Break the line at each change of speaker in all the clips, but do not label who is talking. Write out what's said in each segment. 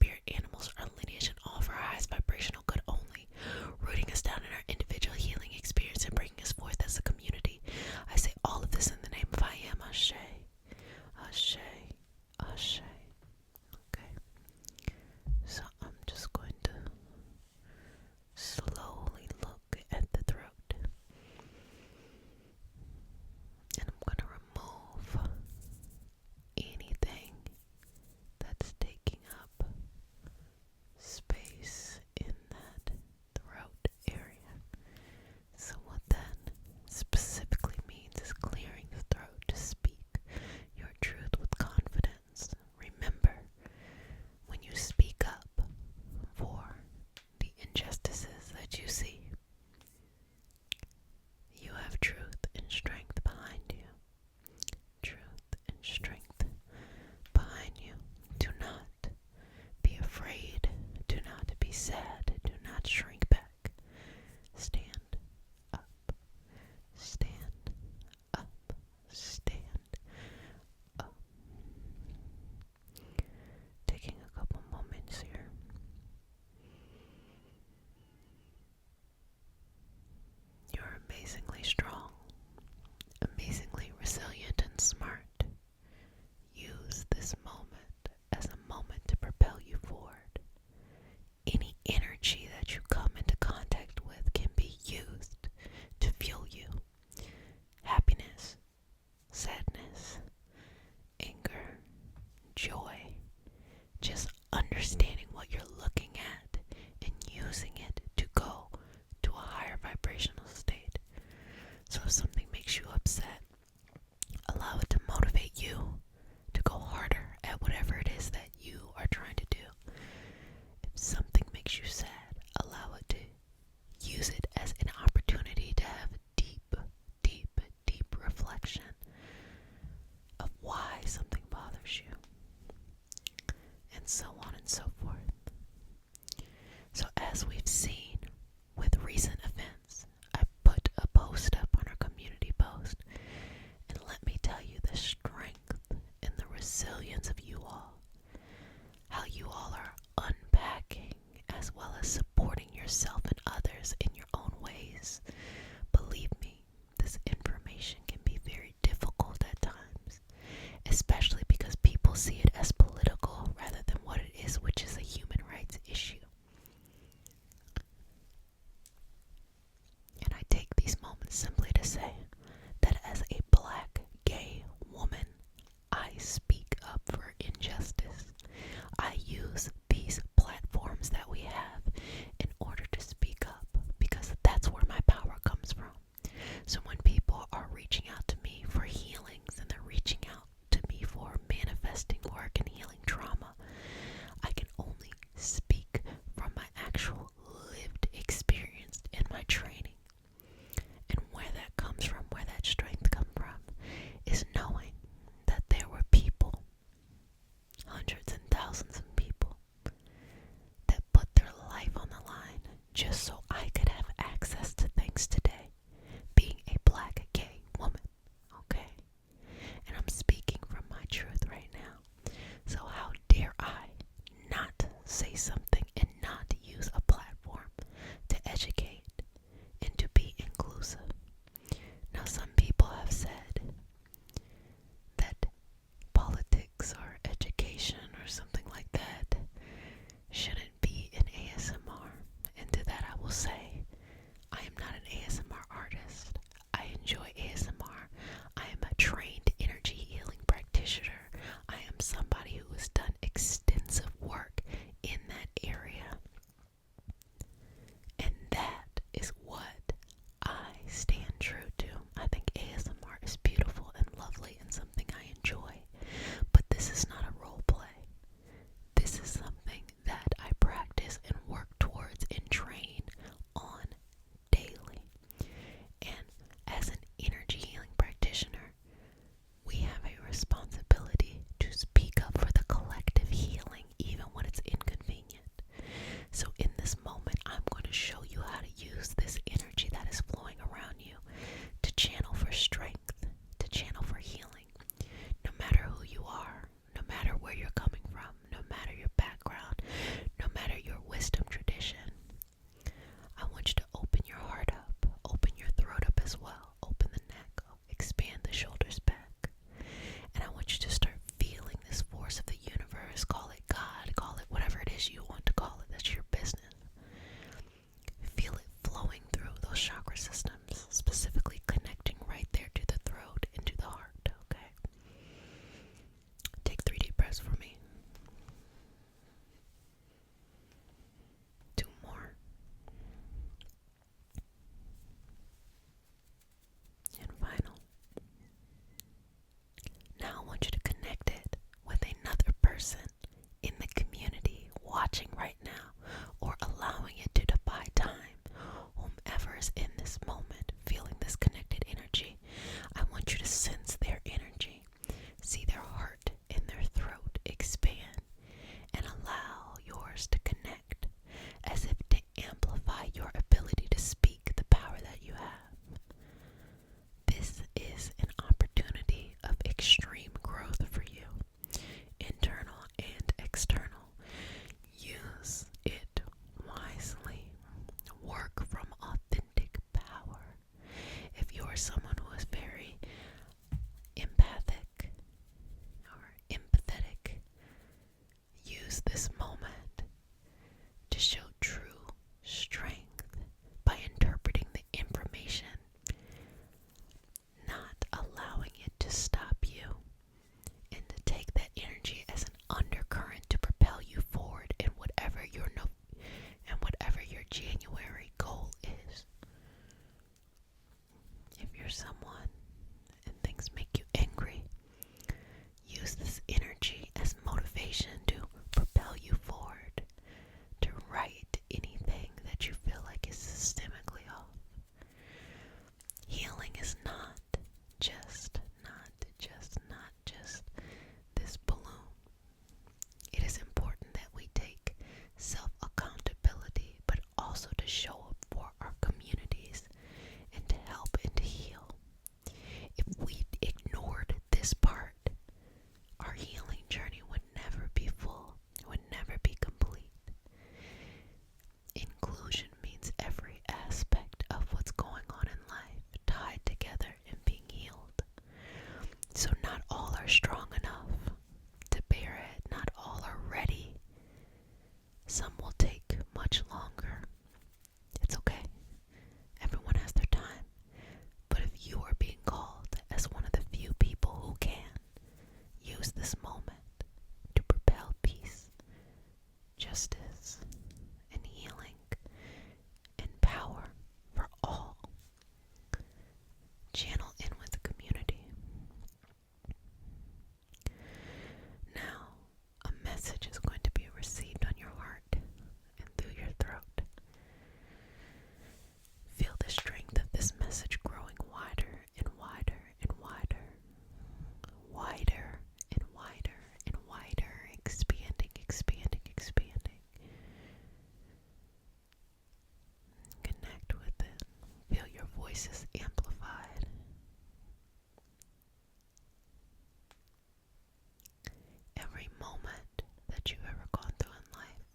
spirit animals, our lineage, and all of our highest vibrational good only, rooting us down in our individual healing experience and bringing us forth as a community. I say all of this in the name of I am. Ashe, Ashe, Ashe. Okay, so I'm just going to slowly look at the throat, and I'm going to remove anything that's taking up space in that throat area. So what that specifically means is clearing the throat to speak your truth with confidence. Remember, when you speak up for the injustices that you see, you have truth and strength behind you. Truth and strength behind you. Do not be afraid. Do not be sad. Do not shrink back. Stand up. Stand up. Stand up. Taking a couple moments here. You're amazingly strong, amazingly resilient and smart. Use this moment as a moment to propel you forward. Any energy that you come into contact with can be used to fuel you. Happiness, sadness, anger, joy. Just understanding what you're looking at and using it to go to a higher vibrational state. So if something makes you upset, allow it to motivate you to go harder at whatever it is that you are trying to do. If something makes you sad, allow it to use it as an opportunity to have deep, deep, deep reflection of why something bothers you, and so on and so forth. So as we've seen with recent events, I put a post up on our community post, and let me tell you the strength and the resilience of you all, how you all are unpacking as well as supporting yourself and others in your own ways. Believe me, this information can be very difficult at times, especially because people see it as political rather than what it is, which is a human rights issue. And I take these moments simply to say that as a black gay woman, I speak up for injustice. I use these platforms that we have in order to speak up, because that's where my power comes from. So when people are reaching out to me for healings and they're reaching out to me for manifesting work and healing trauma, I can only speak from my actual lived experience and my training. And where that comes from, where that strength comes from, is knowing that there were people, hundreds and thousands of people, that put their life on the line just so I could have access to things today, being a black gay woman, okay? And I'm speaking from my truth right now. So how dare I not say something and not use a platform to educate and to be inclusive? Now, some people have said that politics or education or something like that shouldn't be in ASMR. And to that I will say, I am not an ASMR artist. I enjoy ASMR. I am a trained energy healing practitioner. I am somebody who has done extensive work in that area. And that is what I stand true to. I think ASMR is beautiful and lovely and something I enjoy. But this is not a role play. This is something that I practice and work towards and train on daily. And as an energy healing practitioner, we have a responsibility to speak up for the collective healing, even when it's inconvenient. So in this moment, I'm going to show you how to use this energy that is flowing around you to channel for strength, to channel for healing. No matter who you are, no matter where you're coming from, no matter your background, self-accountability, but also to show up for our communities and to help and to heal. If we ignored this part, our healing journey would never be full, would never be complete. Inclusion means every aspect of what's going on in life tied together and being healed. So not all are strong enough to bear it, not all are ready. Some will take much longer. It's okay. Everyone has their time. But if you are being called as one of the few people who can, use this moment to propel peace, justice, and healing and power for all. Channel in with the community. Now, a message is going to be received on your heart and through your throat. Feel the strength of this message growing wider and wider and wider, wider and wider and wider, expanding, expanding, expanding. Connect with it. Feel your voices amplified. Every moment that you've ever gone through in life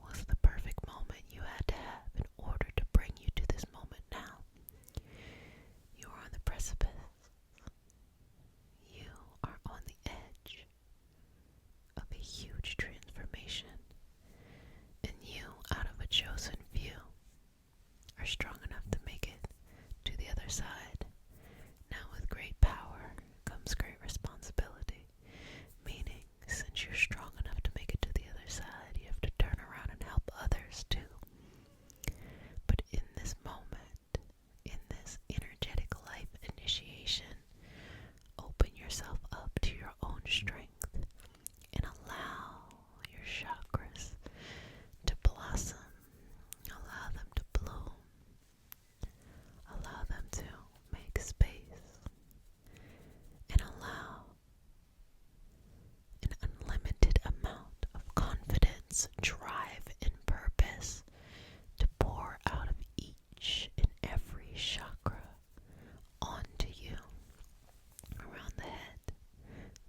was the perfect moment you had to have in order to bring you to this moment now. You are on the precipice. You are on the edge of a huge transformation, and you, out of a chosen few, are strong enough to make it to the other side. Now with great power comes great responsibility, meaning since you're strong enough to make it to the other side, you have to turn around and help others too. But in this moment, in this energetic life initiation, open yourself up to your own strength and allow your chakras to blossom, allow them to bloom, allow them to make space, and allow an unlimited amount of confidence, drive, and purpose to pour out of each and every chakra onto you, around the head,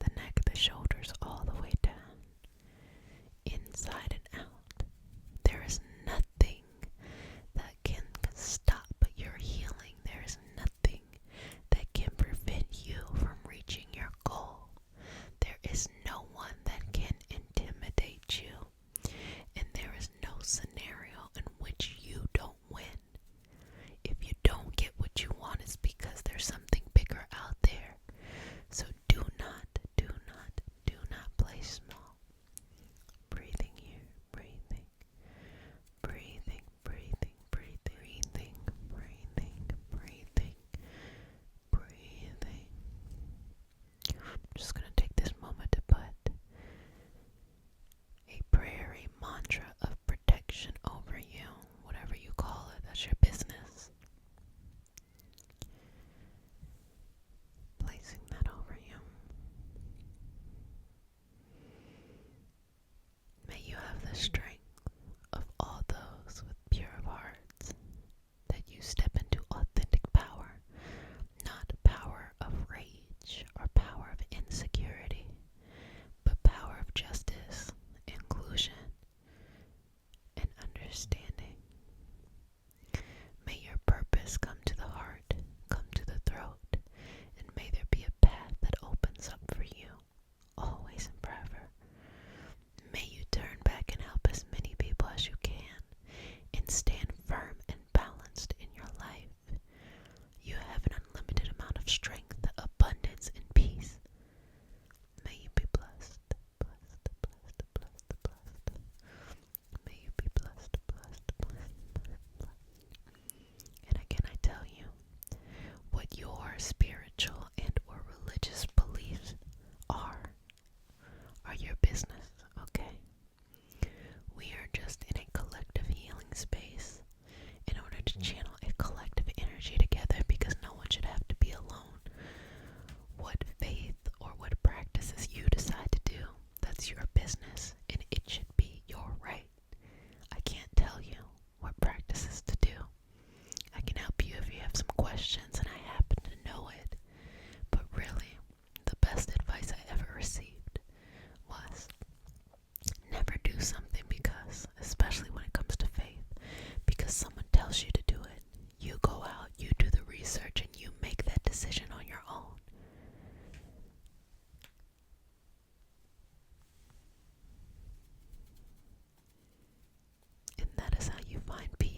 the neck, the shoulders, all the way down, inside and out. There is nothing that can stop your healing. There is nothing that can prevent you from reaching your goal. There is no one that can intimidate you, and there is no scenario in which you don't win. If you don't get what you want, it's because there's something bigger out there. So do not, do not, do not play small. Breathing here, breathing, breathing, breathing, breathing, breathing, breathing, breathing, breathing. I'm just going to take this moment to put a prayer, a mantra of protection over you, whatever you call it, that's your business. Placing that over you. May you have the strength of all those with pure hearts, that you step into authentic power, not power of rage or power of insecurity, but power of justice, inclusion, and understanding. May your purpose come to the heart, come to the throat, and may there be a path that opens up for you, always and forever. May you turn back and help as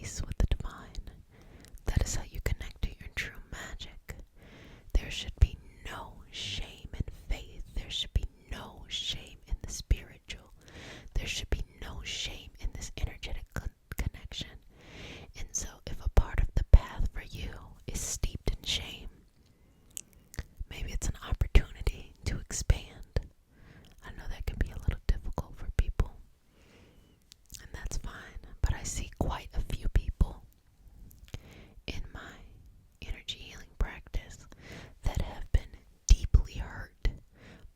peace with the divine. That is how you connect to your true magic. There should be no shame in faith. There should be no shame in the spiritual. There should be no shame in this energetic connection. And so if a part of the path for you is steeped in shame, maybe it's an opportunity to expand. I know that can be a little difficult for people, and that's fine, but I see quite a few people in my energy healing practice that have been deeply hurt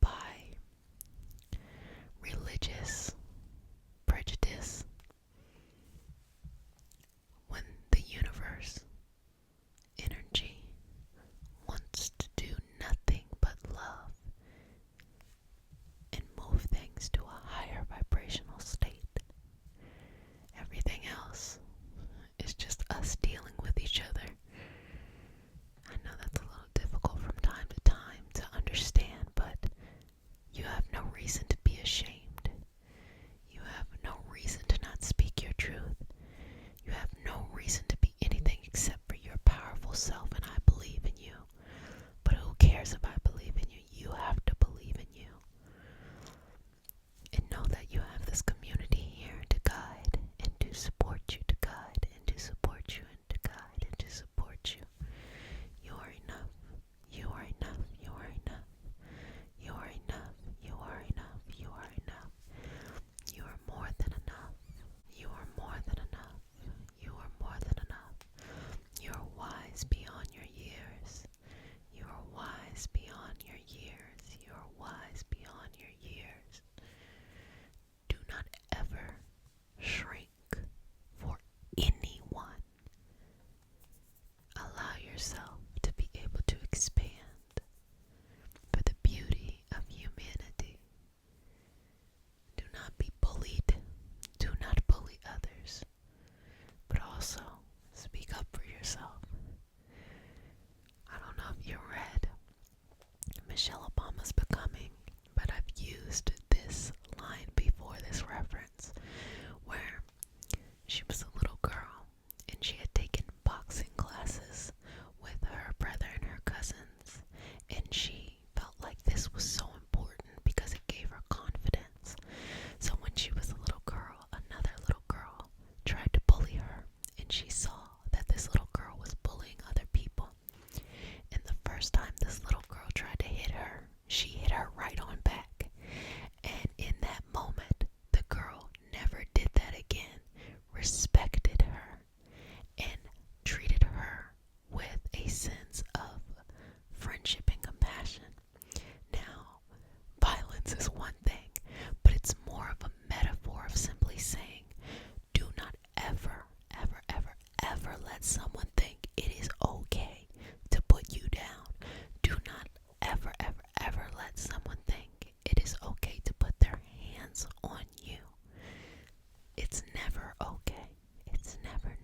by religious prejudice when the universe energy wants to do nothing but love and move things to a higher vibrational state. Everything else is just us dealing with each other. I know that's a little difficult from time to time to understand, but you have no reason to be ashamed. You have no reason to not speak your truth. You have no reason to be anything except for your powerful self, and I believe in you. But who cares if I believe in you? You have to believe in you. And know that you have this community here to guide and to support you, to guide and to support you, and to guide and to support you. You are enough. You are enough. You are enough. You are enough. You are enough. You are enough. You are more than enough. You are more than enough. You are more than enough. You are wise beyond your years. You are wise beyond your years. You are wise beyond your years. Do not ever shrink for anyone. Allow yourself to be able to expand for the beauty of humanity. Do not be bullied. Do not bully others, but also speak up for yourself. I don't know if you read Michelle Obama's Becoming, but I've used this line before, this reference, where she was a little girl and she had taken boxing classes with her brother and her cousins, and she felt like this was so important because it gave her confidence. So when she was a little girl, another little girl tried to bully her, and she saw that this little girl was bullying other people. And the first time this little girl tried to hit her, she hit her right on back. And in that moment, the girl never did that again, respected her, and treated her with a sense of friendship and compassion. Now, violence is one thing, but it's more of a metaphor of simply saying, do not ever, ever, ever, ever let someone think it is okay to put you down. Do not ever, ever, ever let someone think it is okay to put their hands on you. It's never okay. It's never,